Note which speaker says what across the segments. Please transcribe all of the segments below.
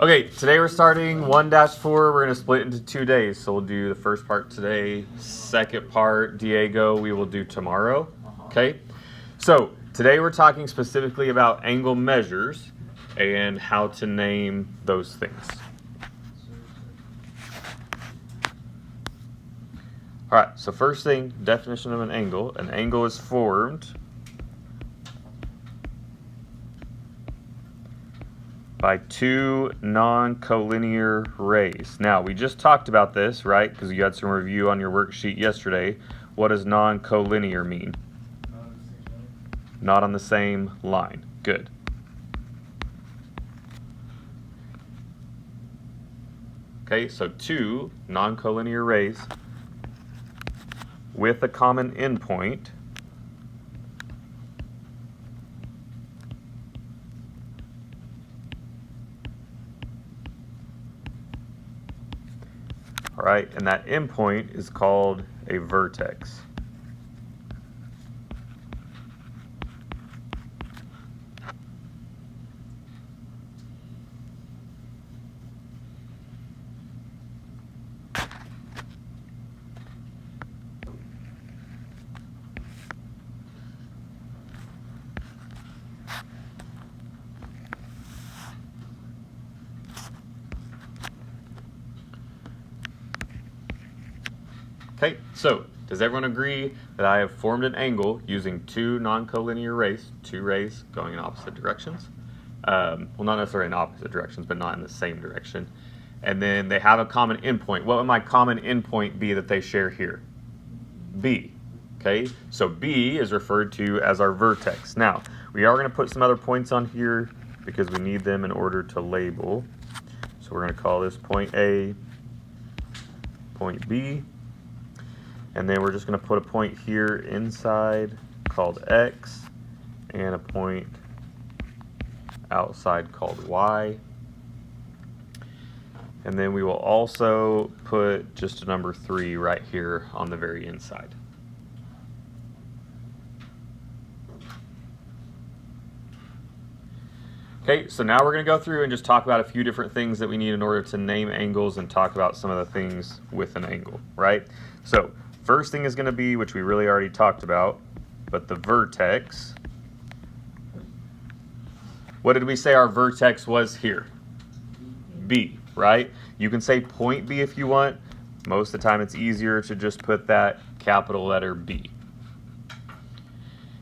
Speaker 1: Okay, today we're starting 1-4. We're going to split into 2 days. So we'll do the first part today, second part, Diego, we will do tomorrow. Okay? So today we're talking specifically about angle measures and how to name those things. All right, so first thing, definition of an angle. An angle is formed by two non-collinear rays. Now, we just talked about this, right? Because you had some review on your worksheet yesterday. What does non-collinear mean? Not on the same line. Good. Okay, so two non-collinear rays with a common endpoint all right, and that endpoint is called a vertex. Okay, so does everyone agree that I have formed an angle using two non-collinear rays, two rays going in opposite directions? Well, not necessarily in opposite directions, but not in the same direction. And then they have a common endpoint. What would my common endpoint be that they share here? B. Okay, so B is referred to as our vertex. Now, we are going to put some other points on here because we need them in order to label. So we're going to call this point A, point B. And then we're just going to put a point here inside called X and a point outside called Y. And then we will also put just a number 3 right here on the very inside. Okay, so now we're going to go through and just talk about a few different things that we need in order to name angles and talk about some of the things with an angle, right? So first thing is going to be, which we really already talked about, but the vertex. What did we say our vertex was here? B, right? You can say point B if you want. Most of the time it's easier to just put that capital letter B.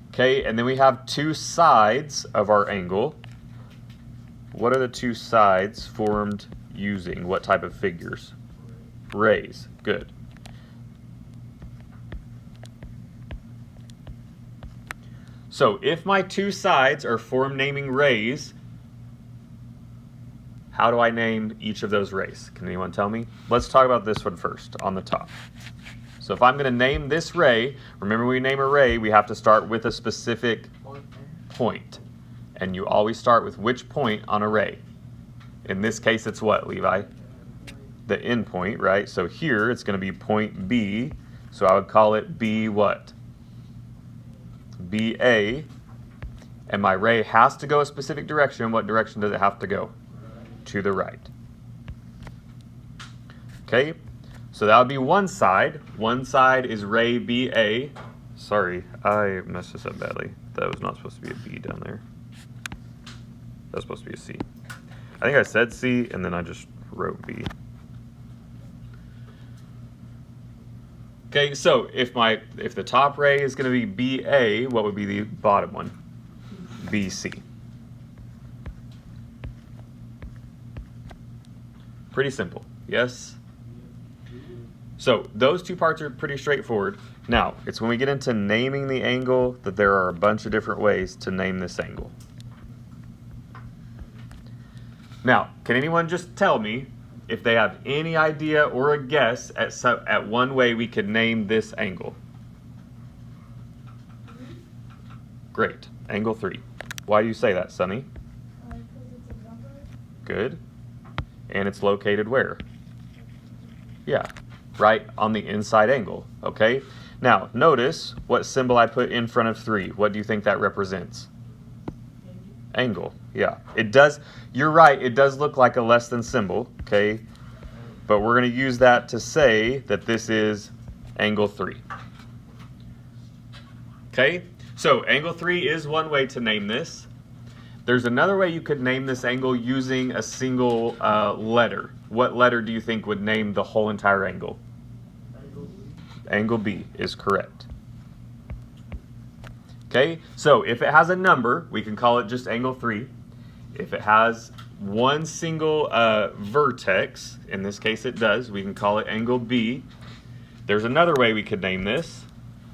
Speaker 1: Okay, and then we have two sides of our angle. What are the two sides formed using what type of figures? Rays. Good. So if my two sides are formed naming rays, how do I name each of those rays? Can anyone tell me? Let's talk about this one first on the top. So if I'm going to name this ray, remember when we name a ray, we have to start with a specific point. And you always start with which point on a ray? In this case, it's what, Levi? The endpoint, right? So here it's going to be point B. So I would call it B what? BA, and my ray has to go a specific direction. What direction does it have to go? To the right. Okay, so that would be one side. One side is ray BA. Sorry, I messed this up badly. That was not supposed to be a B down there. That was supposed to be a C. I think I said C, and then I just wrote B. Okay, so if the top ray is going to be BA, what would be the bottom one? BC. Pretty simple, yes? So those two parts are pretty straightforward. Now, it's when we get into naming the angle that there are a bunch of different ways to name this angle. Now, can anyone just tell me if they have any idea or a guess at one way we could name this angle? Great. Angle 3. Why do you say that, Sonny?
Speaker 2: Because it's a number.
Speaker 1: Good. And it's located where? Yeah, right on the inside angle, okay? Now, notice what symbol I put in front of 3. What do you think that represents? Angle, yeah. It does, you're right, it does look like a less than symbol, okay? But we're going to use that to say that this is angle 3. Okay, so angle 3 is one way to name this. There's another way you could name this angle using a single letter. What letter do you think would name the whole entire angle? Angle B is correct. Okay, so if it has a number, we can call it just angle 3. If it has one single vertex, in this case it does, we can call it angle B. There's another way we could name this.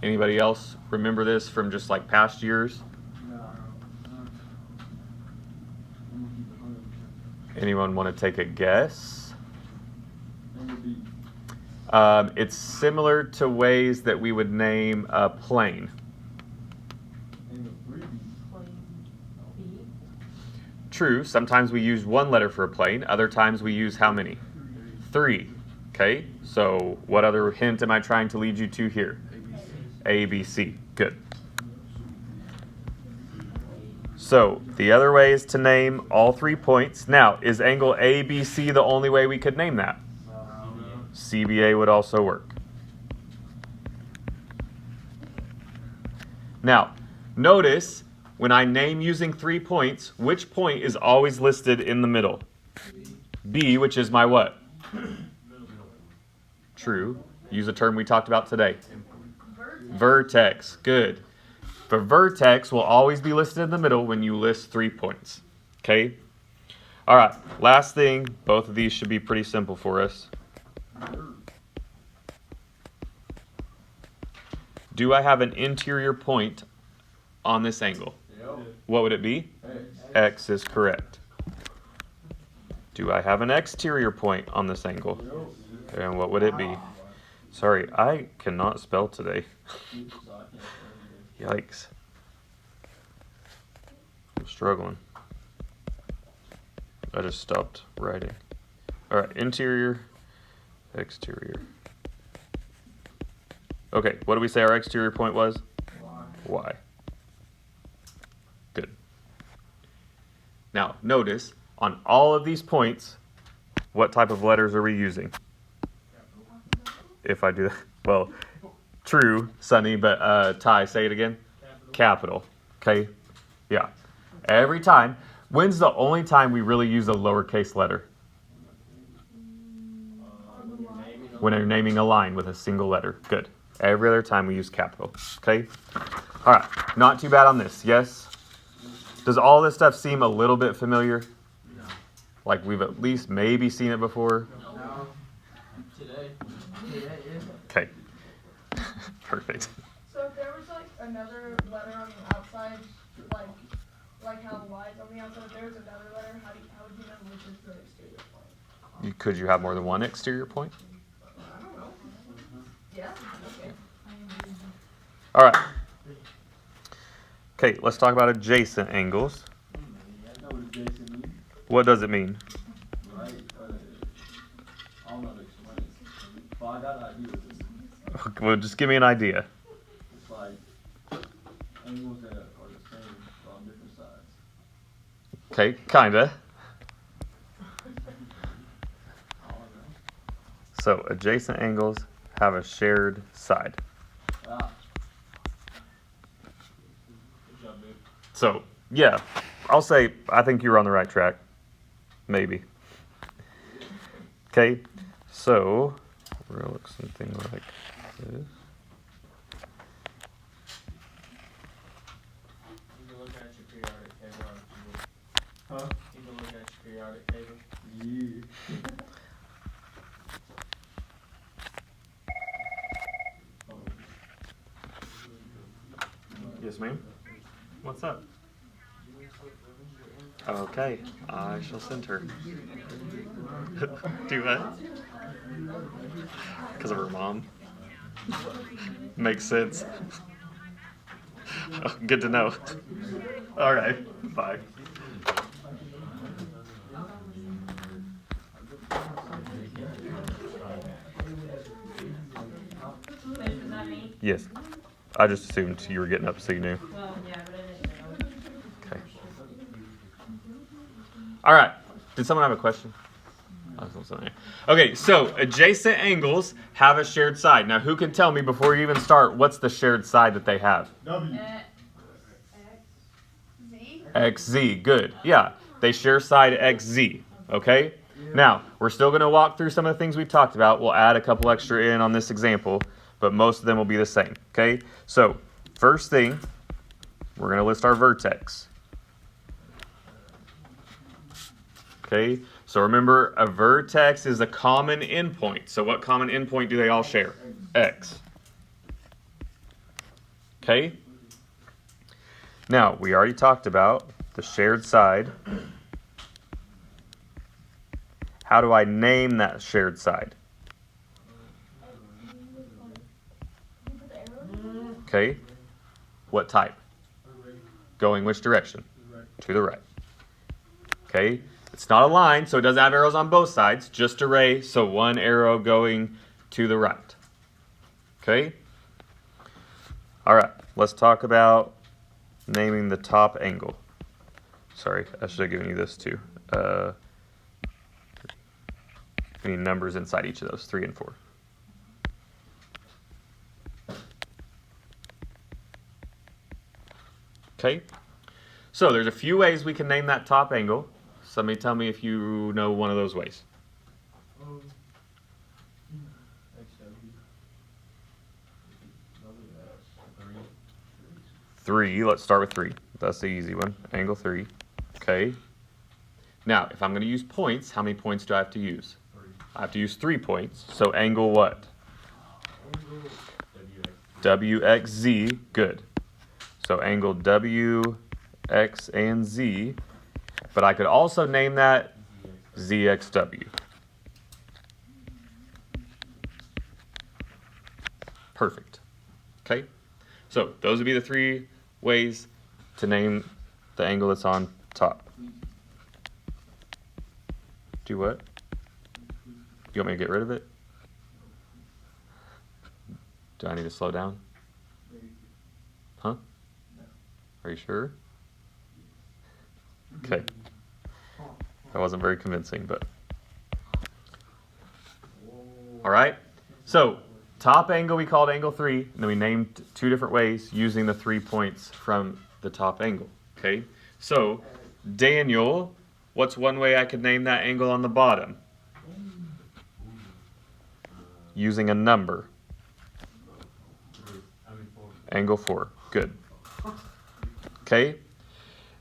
Speaker 1: Anybody else remember this from just like past years? Anyone want to take a guess? It's similar to ways that we would name a plane. True, sometimes we use one letter for a plane, other times we use how many? 3. Okay, so what other hint am I trying to lead you to here? A, B, C. Good. So the other way is to name all 3 points. Now, is angle ABC the only way we could name that? CBA would also work. Now, notice when I name using 3 points, which point is always listed in the middle? B, which is my what? True. Use a term we talked about today. Vertex. Good. The vertex will always be listed in the middle when you list 3 points. Okay? All right. Last thing. Both of these should be pretty simple for us. Do I have an interior point on this angle? What would it be? X is correct. Do I have an exterior point on this angle? And what would it be? Sorry, I cannot spell today. Yikes. I'm struggling. I just stopped writing. All right, interior, exterior. Okay, what did we say our exterior point was? Y. Good. Now, notice, on all of these points, what type of letters are we using? If I do that, well, true, Sunny, but Ty, say it again. Capital. Okay? Yeah. Every time. When's the only time we really use a lowercase letter? When you're naming a line with a single letter. Good. Every other time we use capital. Okay? All right. Not too bad on this. Yes? Does all this stuff seem a little bit familiar? Like we've at least maybe seen it before?
Speaker 3: No. Today.
Speaker 1: Okay. Perfect.
Speaker 2: So if there was like another letter on the outside, like how the Y is on the outside, if there was another letter, how would you know which is the exterior point?
Speaker 1: Could you have more than one exterior point?
Speaker 2: I don't know. Yeah? Okay.
Speaker 1: All right. Okay, let's talk about adjacent angles.
Speaker 3: I know what adjacent means.
Speaker 1: What does it mean?
Speaker 3: Right? I don't know how to explain it. But I got an idea with this.
Speaker 1: Well, just give me an idea.
Speaker 3: It's like angles that are the same but on different sides.
Speaker 1: Okay, kinda.
Speaker 3: I don't know.
Speaker 1: So adjacent angles have a shared side.
Speaker 3: Ah. Good job, dude.
Speaker 1: So, yeah, I'll say I think you were on the right track. Maybe. Okay, so we're gonna look something like this.
Speaker 4: You can look at your periodic table on Google.
Speaker 3: Huh?
Speaker 4: You can look at your periodic table.
Speaker 3: Yeah.
Speaker 1: Yes, ma'am. What's up? Okay, I shall send her. Do what? Because of her mom. Makes sense. Oh, good to know. All right, bye.
Speaker 5: Is that me?
Speaker 1: Yes, I just assumed you were getting up so you knew.
Speaker 5: Well, yeah, but I didn't know.
Speaker 1: Okay. All right. Did someone have a question? Okay, so adjacent angles have a shared side. Now, who can tell me before you even start what's the shared side that they have?
Speaker 3: W.
Speaker 2: Z.
Speaker 1: XZ. Good. Yeah, they share side XZ. Okay. Now, we're still going to walk through some of the things we've talked about. We'll add a couple extra in on this example, but most of them will be the same. Okay. So, first thing, we're going to list our vertex. Okay, so remember, a vertex is a common endpoint. So what common endpoint do they all share? X. Okay? Now, we already talked about the shared side. How do I name that shared side? Okay, what type? Going which direction? To the right. Okay? It's not a line, so it doesn't have arrows on both sides, just array, so one arrow going to the right. Okay? All right, let's talk about naming the top angle. Sorry, I should have given you this too. We need numbers inside each of those, 3 and 4. Okay? So there's a few ways we can name that top angle. Somebody tell me if you know one of those ways. Three. Let's start with 3. That's the easy one. Angle 3. Okay. Now, if I'm going to use points, how many points do I have to use? I have to use 3 points. So angle what? WXZ. Good. So angle W, X, and Z. But I could also name that ZXW. Perfect. Okay? So those would be the 3 ways to name the angle that's on top. Do what? You want me to get rid of it? Do I need to slow down? Huh? Are you sure? Okay. That wasn't very convincing, but. All right. So, top angle we called angle 3, and then we named 2 different ways using the 3 points from the top angle. Okay. So, Daniel, what's one way I could name that angle on the bottom? Using a number. Angle 4. Good. Okay.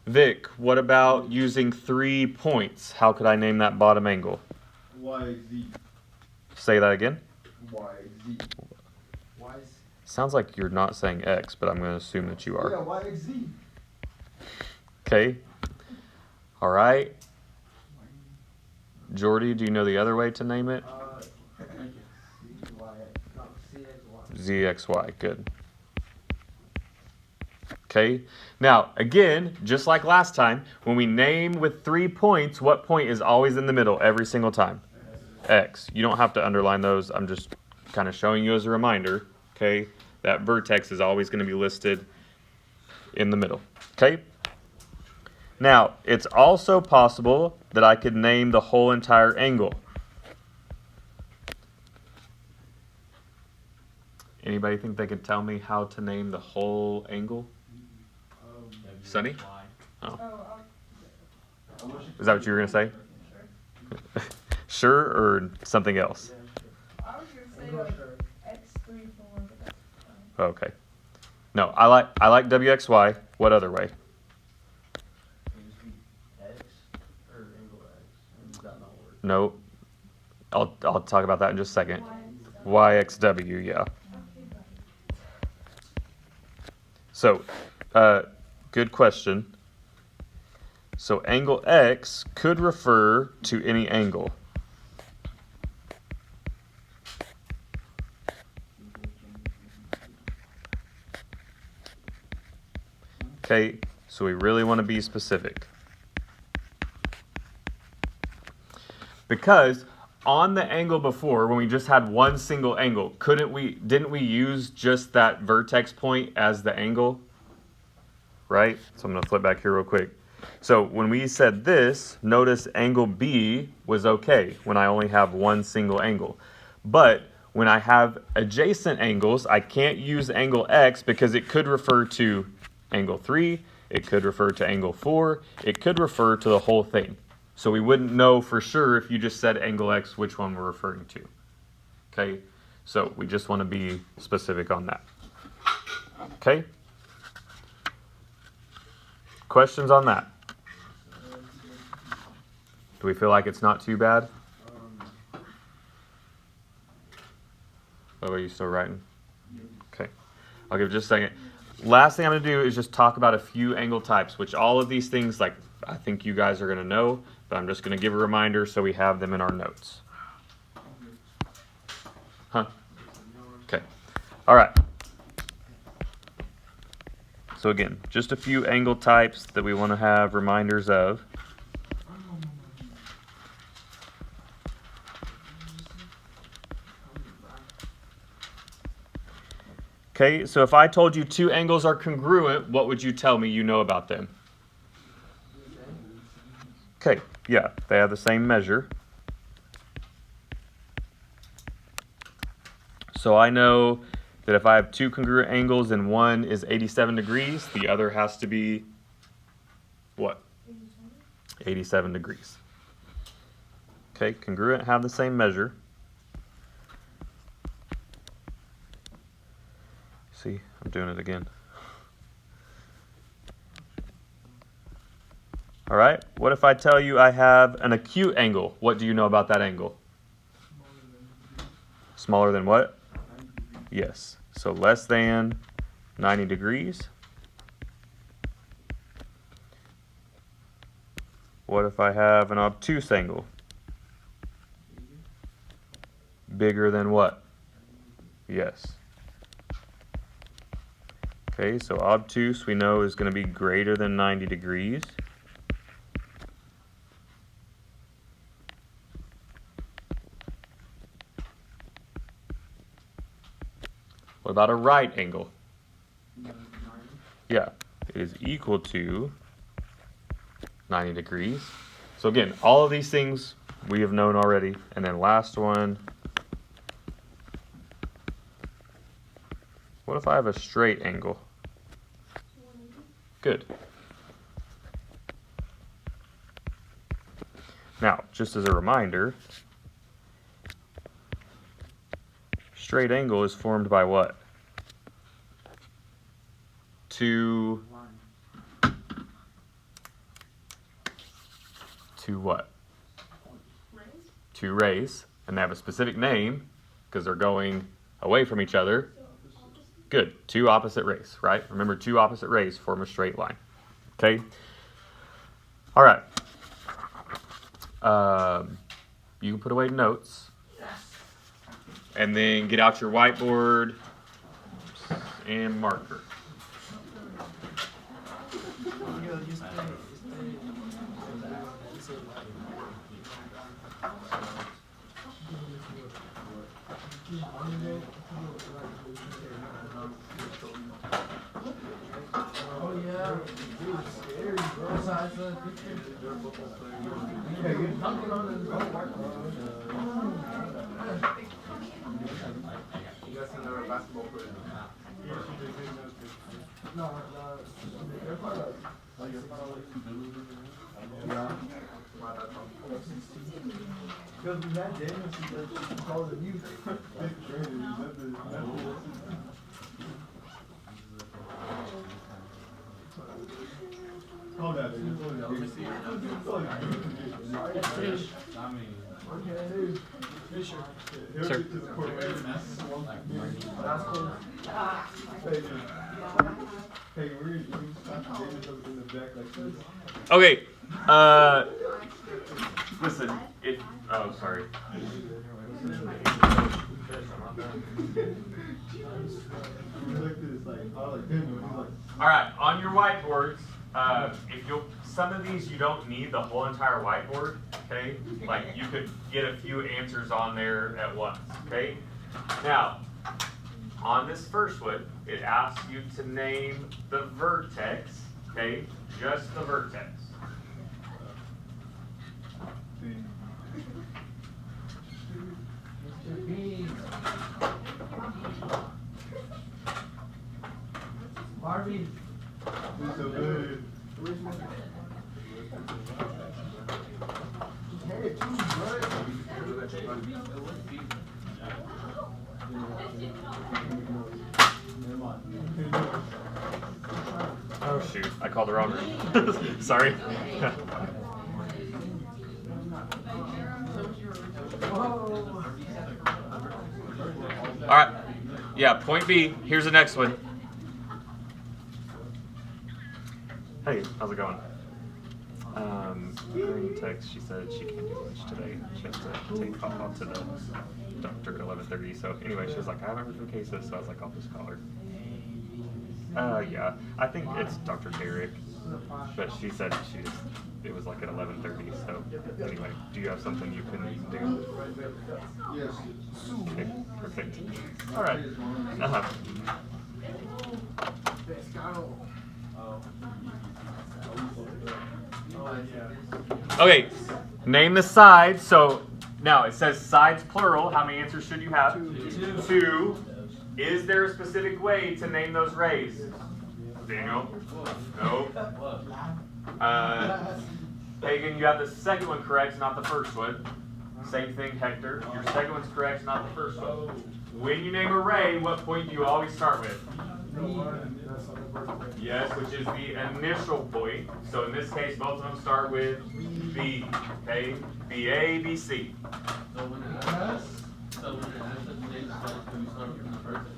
Speaker 1: Vic, what about using 3 points? How could I name that bottom angle?
Speaker 3: YZ.
Speaker 1: Say that again.
Speaker 3: YZ.
Speaker 1: Sounds like you're not saying X, but I'm going to assume that you are.
Speaker 3: Yeah, YXZ.
Speaker 1: Okay. All right. Jordy, do you know the other way to name it? ZXY. Good. Okay. Now, again, just like last time, when we name with 3 points, what point is always in the middle every single time? X. You don't have to underline those. I'm just kind of showing you as a reminder, okay, that vertex is always going to be listed in the middle. Okay? Now, it's also possible that I could name the whole entire angle. Anybody think they could tell me how to name the whole angle? Sunny? Oh. Is that what you were going to say? Sure, or something else?
Speaker 2: I was gonna say like X3, 4, but that's fine.
Speaker 1: Okay. No, I like WXY. What other way? No. I'll talk about that in just a second. YXW, yeah. So, good question. So angle X could refer to any angle. Okay, so we really want to be specific. Because on the angle before, when we just had one single angle, didn't we use just that vertex point as the angle? Right? So I'm going to flip back here real quick. So when we said this, notice angle B was okay when I only have one single angle. But when I have adjacent angles, I can't use angle X because it could refer to angle 3, it could refer to angle 4, it could refer to the whole thing. So we wouldn't know for sure if you just said angle X which one we're referring to. Okay, so we just want to be specific on that. Okay? Questions on that? Do we feel like it's not too bad? Oh, are you still writing? Okay. I'll give just a second. Last thing I'm going to do is just talk about a few angle types, which all of these things, like, I think you guys are going to know, but I'm just going to give a reminder so we have them in our notes. Huh? Okay. All right. So again, just a few angle types that we want to have reminders of. Okay, so if I told you two angles are congruent, what would you tell me you know about them? Okay, yeah, they have the same measure. So I know that if I have two congruent angles and one is 87 degrees, the other has to be what? 87 degrees. Okay, congruent, have the same measure. See, I'm doing it again. All right, what if I tell you I have an acute angle? What do you know about that angle? Smaller than what? Yes, so less than 90 degrees. What if I have an obtuse angle? Bigger than what? Yes. Okay, so obtuse we know is going to be greater than 90 degrees. What about a right angle? Yeah, it is equal to 90 degrees. So again, all of these things we have known already. And then last one. What if I have a straight angle? Good. Now, just as a reminder, straight angle is formed by what? Two what? Two rays, and they have a specific name because they're going away from each other. Good. Two opposite rays, right? Remember, two opposite rays form a straight line. Okay? All right. You can put away notes. And then get out your whiteboard and marker. Sir. Okay. Listen. Oh, sorry. All right. On your whiteboards, some of these you don't need the whole entire whiteboard. Okay. Like you could get a few answers on there at once. Okay. Now, on this first one, it asks you to name the vertex. Okay. Just the vertex.
Speaker 4: would be.
Speaker 3: Never mind.
Speaker 1: Oh shoot, I called the wrong room. Sorry. All right. Yeah, point B. Here's the next one. Hey, how's it going? During text, she said she can't do lunch today. She has to take off to the doctor at 11:30. So anyway, she was like, I haven't heard from Casey, so I was like, I'll just call her. Yeah, I think it's Dr. Derrick, but she said it was like at 11:30. So anyway, do you have something you can do?
Speaker 3: Yes.
Speaker 1: Okay, perfect. All right. Uh-huh. Okay, name the sides. So now it says sides plural. How many answers should you have? Two. Is there a specific way to name those rays? Daniel? No. Pagan, you have the second one correct, not the first one. Same thing, Hector. Your second one's correct, not the first one. When you name a ray, what point do you always start with? Yes, which is the initial point. So in this case, both of them start with B. Okay? B-A, B-C.
Speaker 4: So when it has such names, do we start from the vertex?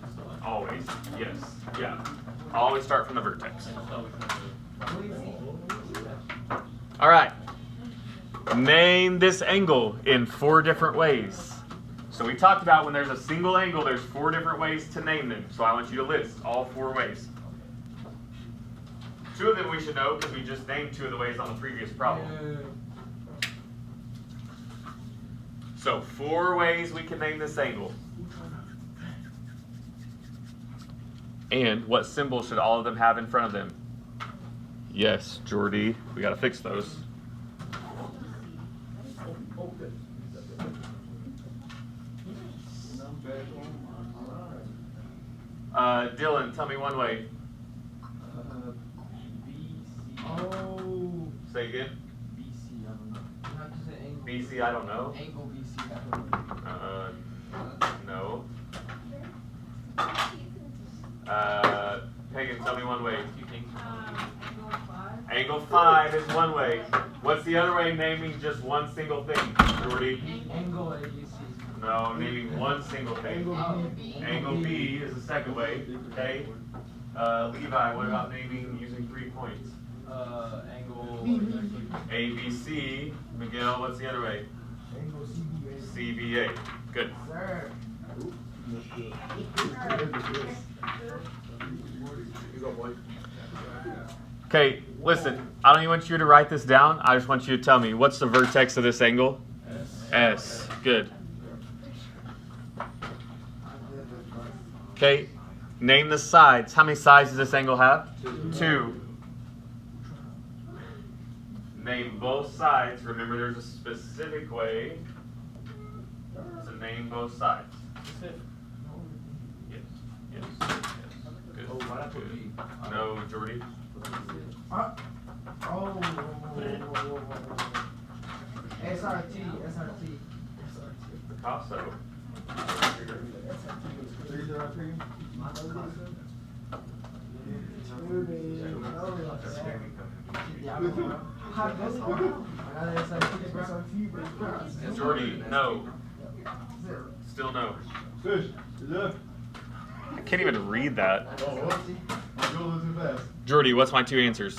Speaker 1: Always. Yes. Yeah. Always start from the vertex. All right. Name this angle in 4 different ways. So we talked about when there's a single angle, there's 4 different ways to name them. So I want you to list all 4 ways. 2 of them we should know because we just named 2 of the ways on the previous problem. So 4 ways we can name this angle. And what symbol should all of them have in front of them? Yes, Jordy. We got to fix those. Dylan, tell me one way.
Speaker 4: Oh.
Speaker 1: Say again.
Speaker 4: BC, I don't know. Not just an angle.
Speaker 1: BC, I don't know.
Speaker 4: Angle BC, I don't know.
Speaker 1: No. Pagan, tell me one way.
Speaker 5: Angle 5.
Speaker 1: Angle 5 is one way. What's the other way naming just one single thing, Jordy?
Speaker 4: Angle ABC.
Speaker 1: No, naming one single thing. Angle B is the second way. Okay. Levi, what about naming using 3 points?
Speaker 4: Angle
Speaker 1: ABC. Miguel, what's the other way?
Speaker 3: Angle
Speaker 1: CBA. Good.
Speaker 4: Sir.
Speaker 1: Okay, listen. I don't even want you to write this down. I just want you to tell me, what's the vertex of this angle? S. Good. Okay, name the sides. How many sides does this angle have? 2. Name both sides. Remember, there's a specific way to name both sides. Yes, yes, yes. Good. Good. No, Jordy.
Speaker 4: SRT.
Speaker 1: Picasso. Jordy, no. Still no.
Speaker 3: Fish, is that?
Speaker 1: I can't even read that.
Speaker 3: Oh, what? You're going too fast.
Speaker 1: Jordy, what's my 2 answers?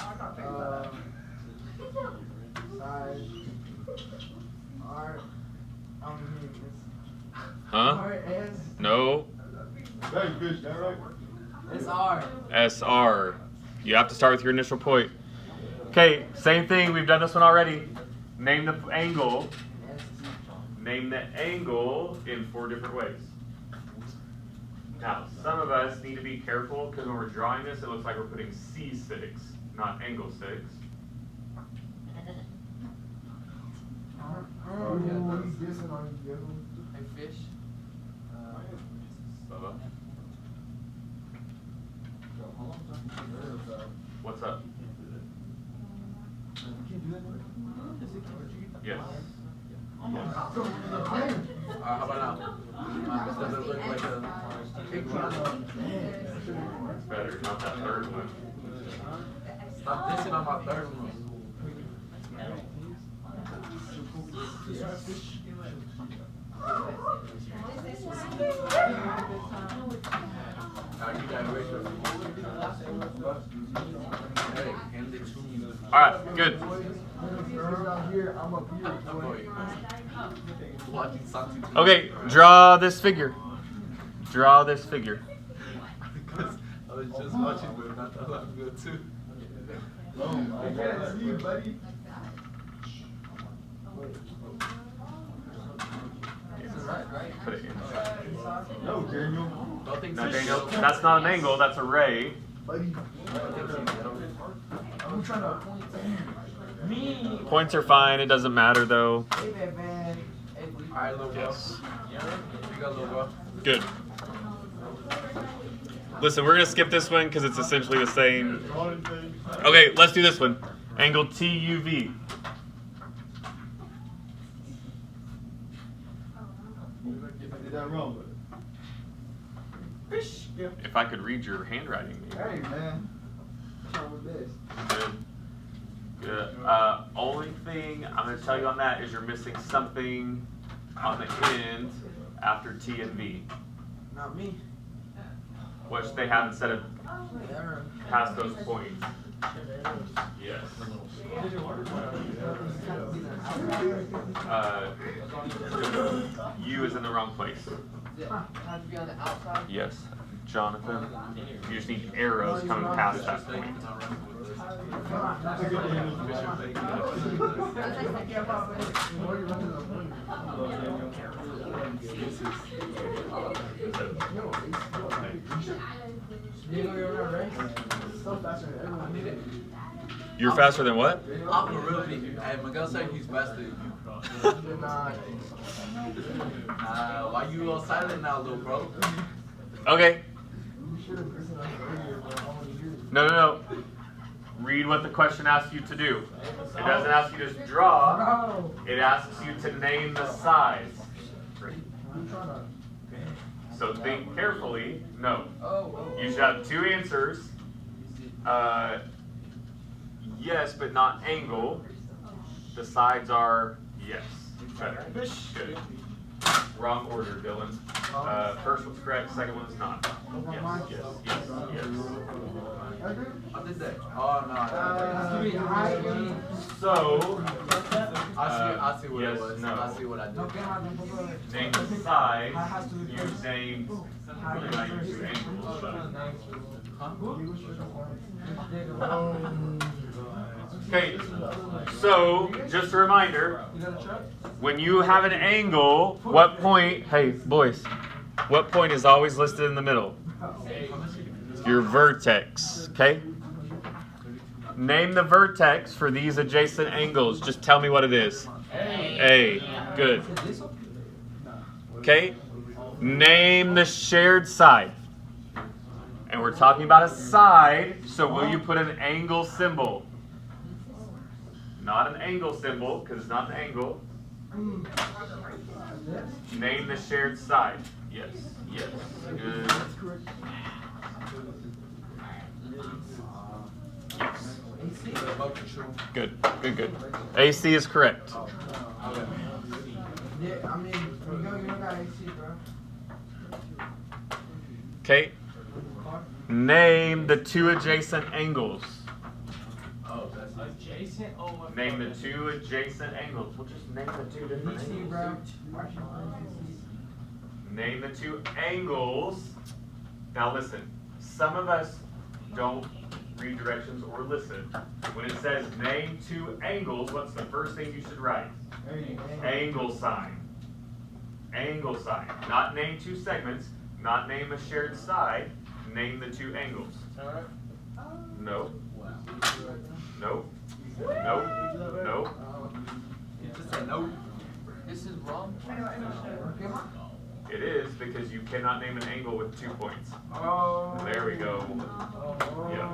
Speaker 1: Huh? No.
Speaker 3: Hey, fish, that right?
Speaker 1: SR. You have to start with your initial point. Okay, same thing. We've done this one already. Name the angle. Name the angle in 4 different ways. Now, some of us need to be careful because when we're drawing this, it looks like we're putting C6, not angle 6.
Speaker 4: Fish.
Speaker 1: Bubba, what's up? Yes.
Speaker 6: How about now? Does it look like a picture?
Speaker 1: It's better, not that third one.
Speaker 6: Stop dissing on my third one. Now you gotta wait for Hey, hand it to me.
Speaker 1: Alright, good.
Speaker 6: Watching something.
Speaker 1: Okay, draw this figure. Draw this figure.
Speaker 6: Because I was just watching, but not that long ago too.
Speaker 3: I can't see you, buddy.
Speaker 1: Put it in.
Speaker 3: No, Daniel.
Speaker 6: Don't think
Speaker 1: No,
Speaker 6: so.
Speaker 1: Daniel, that's not an angle, that's a ray.
Speaker 3: Buddy. I'm trying to point me.
Speaker 1: Points are fine, it doesn't matter though.
Speaker 3: Hey, man.
Speaker 6: Alright, little bro.
Speaker 1: Yes.
Speaker 6: You got little bro.
Speaker 1: Good. Listen, we're gonna skip this one because it's essentially the same. Okay, let's do this one. Angle TUV.
Speaker 3: I did that wrong, but.
Speaker 1: If I could read your handwriting, maybe.
Speaker 3: Hey, man. Try my best.
Speaker 1: Good. Good. Only thing I'm going to tell you on that is you're missing something on the end after T and V,
Speaker 3: Not me.
Speaker 1: which they have instead of past those points. Yes. U is in the wrong place.
Speaker 3: Have to be on the outside.
Speaker 1: Yes. Jonathan, you just need arrows coming past that point. You're faster than what?
Speaker 6: I'm a real nigga. Hey, Miguel said he's faster than you. Why you all silent now, little bro?
Speaker 1: Okay. No. Read what the question asks you to do. It doesn't ask you to draw. It asks you to name the size. So think carefully. No. You should have two answers. Yes, but not angle. The sides are yes. Better. Good. Wrong order, Dylan. First one's correct, second one's not. Yes.
Speaker 6: I did that. Oh, no.
Speaker 1: So,
Speaker 6: I see what
Speaker 1: yes,
Speaker 6: it was.
Speaker 1: no.
Speaker 6: I see what I did.
Speaker 1: Name the sides. You named two angles. Okay, so just a reminder, when you have an angle, what point, hey boys, what point is always listed in the middle? Your vertex, okay? Name the vertex for these adjacent angles. Just tell me what it is. A, good. Okay, name the shared side. And we're talking about a side, so will you put an angle symbol? Not an angle symbol, because it's not an angle. Name the shared side. Yes. Good. Yes. Good. AC is correct. Okay. Name the two adjacent angles. Name the two adjacent angles. We'll just name the two different angles. Name the two angles. Now listen, some of us don't read directions or listen. When it says name two angles, what's the first thing you should write? Angle sign. Angle sign. Not name two segments, not name a shared side, name the two angles. No. No.
Speaker 6: You just said no.
Speaker 3: This is wrong.
Speaker 1: It is because you cannot name an angle with 2 points.
Speaker 3: Oh.
Speaker 1: There we go. Yeah.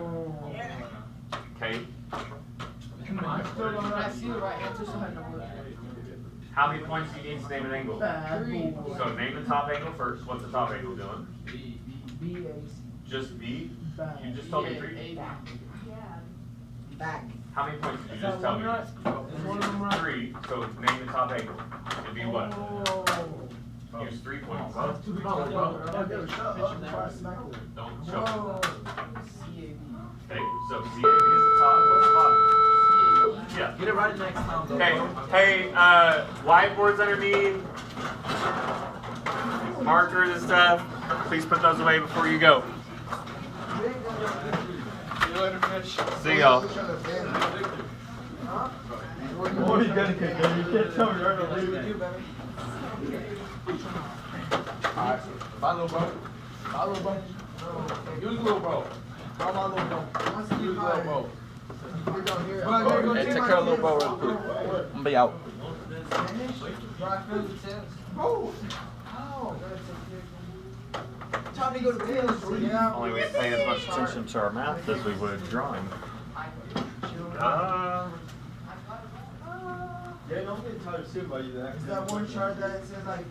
Speaker 1: Okay.
Speaker 3: I see the right answer, so I know what.
Speaker 1: How many points do you need to name an angle? So name the top angle first. What's the top angle doing? Just B? You just told me 3?
Speaker 6: Back.
Speaker 1: How many points did you just tell me? 3. So name the top angle. It'd be what? Use 3 points. Don't show. Okay, so CAB is the top. What's the bottom? Yeah.
Speaker 6: Get it right next time. though.
Speaker 1: Okay, hey, whiteboards underneath, markers and stuff, please put those away before you go. See y'all.
Speaker 3: What are you gonna get, man? You can't tell me right now.
Speaker 6: Alright, bye little bro. Bye little bro. Use little bro. Bye my little bro. Use little bro. Hey, take care of little bro real quick. I'm gonna be out.
Speaker 3: Time to go to Taylor's.
Speaker 1: Only we pay as much attention to our math as we would drawing.
Speaker 3: Yeah, don't get tired of sitting by you that.
Speaker 7: Is that one chart that says like,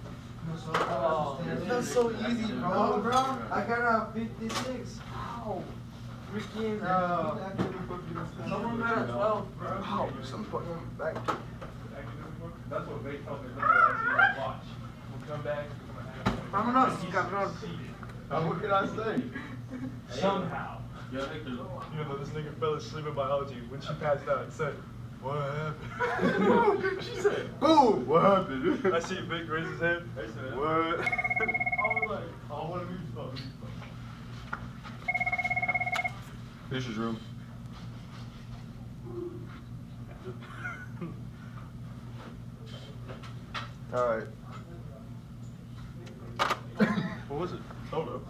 Speaker 3: That's so easy,
Speaker 7: no, bro, I got a 56.
Speaker 6: Ow.
Speaker 7: Freaking,
Speaker 6: Someone got a 12, bro.
Speaker 7: Ow, some put him back.
Speaker 3: That's what they told me. Watch. We'll come back.
Speaker 7: Vámonos, cabrón.
Speaker 3: What can I say? Somehow.
Speaker 4: Yeah, I think there's.
Speaker 3: You know, this nigga fell asleep in biology when she passed out and said, "What happened?" She said, "Boom! What happened?" I see Vic raise his hand. I said, "What?" I was like, "Oh, what are we supposed to do?" Fisher's room. All right. What was it? Hold up.